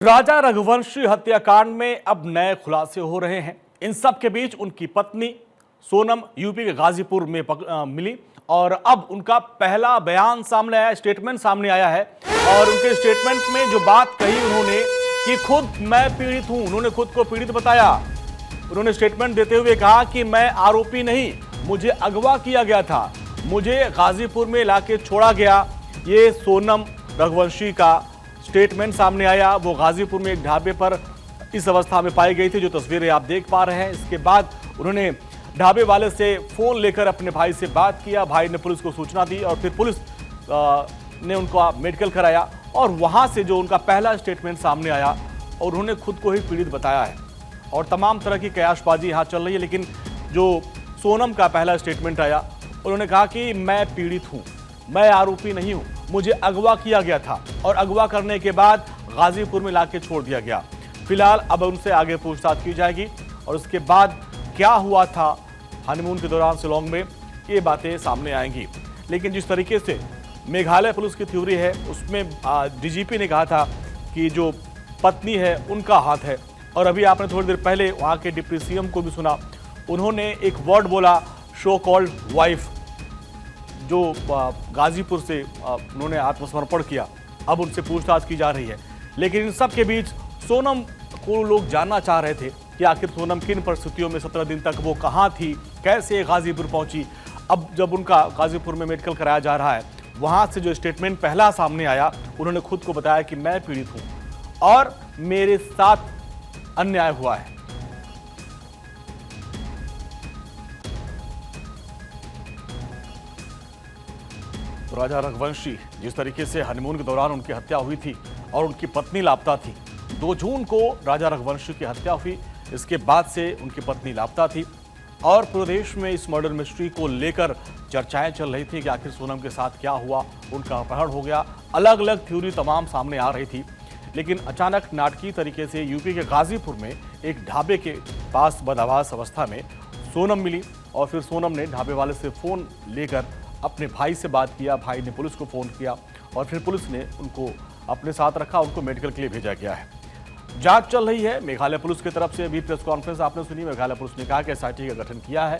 राजा रघुवंशी हत्याकांड में अब नए खुलासे हो रहे हैं। इन सब के बीच उनकी पत्नी सोनम यूपी के गाजीपुर में मिली और अब उनका पहला बयान सामने आया, स्टेटमेंट सामने आया है। और उनके स्टेटमेंट में जो बात कही उन्होंने कि खुद मैं पीड़ित हूं, उन्होंने खुद को पीड़ित बताया। उन्होंने स्टेटमेंट देते हुए कहा कि मैं आरोपी नहीं, मुझे अगवा किया गया था, मुझे गाजीपुर में लाके छोड़ा गया। ये सोनम रघुवंशी का स्टेटमेंट सामने आया। वो गाजीपुर में एक ढाबे पर इस अवस्था में पाई गई थी, जो तस्वीरें आप देख पा रहे हैं। इसके बाद उन्होंने ढाबे वाले से फोन लेकर अपने भाई से बात किया। भाई ने पुलिस को सूचना दी और फिर पुलिस ने उनको मेडिकल कराया और वहां से जो उनका पहला स्टेटमेंट सामने आया और उन्होंने खुद को ही पीड़ित बताया है। और तमाम तरह की कयासबाजी यहाँ चल रही है, लेकिन जो सोनम का पहला स्टेटमेंट आया, उन्होंने कहा कि मैं पीड़ित हूँ, मैं आरोपी नहीं हूँ, मुझे अगवा किया गया था और अगवा करने के बाद गाजीपुर में लाके छोड़ दिया गया। फिलहाल अब उनसे आगे पूछताछ की जाएगी और उसके बाद क्या हुआ था हनीमून के दौरान शिलांग में, ये बातें सामने आएंगी। लेकिन जिस तरीके से मेघालय पुलिस की थ्योरी है, उसमें डीजीपी ने कहा था कि जो पत्नी है उनका हाथ है। और अभी आपने थोड़ी देर पहले वहाँ के डिप्टी सीएम को भी सुना, उन्होंने एक वर्ड बोला, शो कॉल्ड वाइफ, जो गाजीपुर से उन्होंने आत्मसमर्पण किया। अब उनसे पूछताछ की जा रही है। लेकिन इन सब के बीच सोनम को लोग जानना चाह रहे थे कि आखिर सोनम किन परिस्थितियों में 17 दिन तक वो कहाँ थी, कैसे गाजीपुर पहुंची। अब जब उनका गाजीपुर में मेडिकल कराया जा रहा है, वहां से जो स्टेटमेंट पहला सामने आया, उन्होंने खुद को बताया कि मैं पीड़ित हूं और मेरे साथ अन्याय हुआ है। तो राजा रघुवंशी जिस तरीके से हनीमून के दौरान उनकी हत्या हुई थी और उनकी पत्नी लापता थी, 2 जून को राजा रघुवंशी की हत्या हुई। इसके बाद से उनकी पत्नी लापता थी और पूरे देश में इस मर्डर मिस्ट्री को लेकर चर्चाएं चल रही थी कि आखिर सोनम के साथ क्या हुआ, उनका अपहरण हो गया। अलग अलग थ्योरी तमाम सामने आ रही थी। लेकिन अचानक नाटकीय तरीके से यूपी के गाजीपुर में एक ढाबे के पास बदहवास अवस्था में सोनम मिली और फिर सोनम ने ढाबे वाले से फ़ोन लेकर अपने भाई से बात किया। भाई ने पुलिस को फ़ोन किया और फिर पुलिस ने उनको अपने साथ रखा, उनको मेडिकल के लिए भेजा गया है। जांच चल रही है मेघालय पुलिस की तरफ से। अभी प्रेस कॉन्फ्रेंस आपने सुनी, मेघालय पुलिस ने कहा कि एसआईटी का गठन किया है।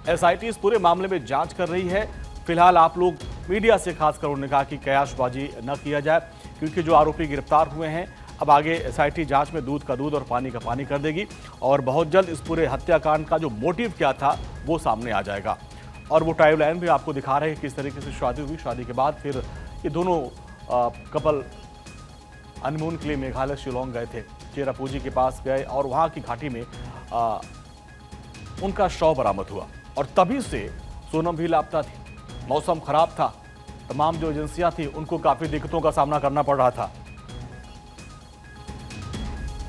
एसआईटी इस पूरे मामले में जांच कर रही है। फिलहाल आप लोग मीडिया से खासकर उन्होंने कहा कि कयासबाजी न किया जाए, क्योंकि जो आरोपी गिरफ्तार हुए हैं, अब आगे एसआईटी जांच में दूध का दूध और पानी का पानी कर देगी और बहुत जल्द इस पूरे हत्याकांड का जो मोटिव क्या था वो सामने आ जाएगा। और वो टाइम लाइन भी आपको दिखा रहे हैं किस तरीके से शादी हुई। शादी के बाद फिर ये दोनों कपल हनीमून के लिए मेघालय शिलांग गए थे, चेरापूंजी के पास गए और वहाँ की घाटी में उनका शव बरामद हुआ। और तभी से सोनम भी लापता थी। मौसम खराब था, तमाम जो एजेंसियां थी उनको काफ़ी दिक्कतों का सामना करना पड़ रहा था।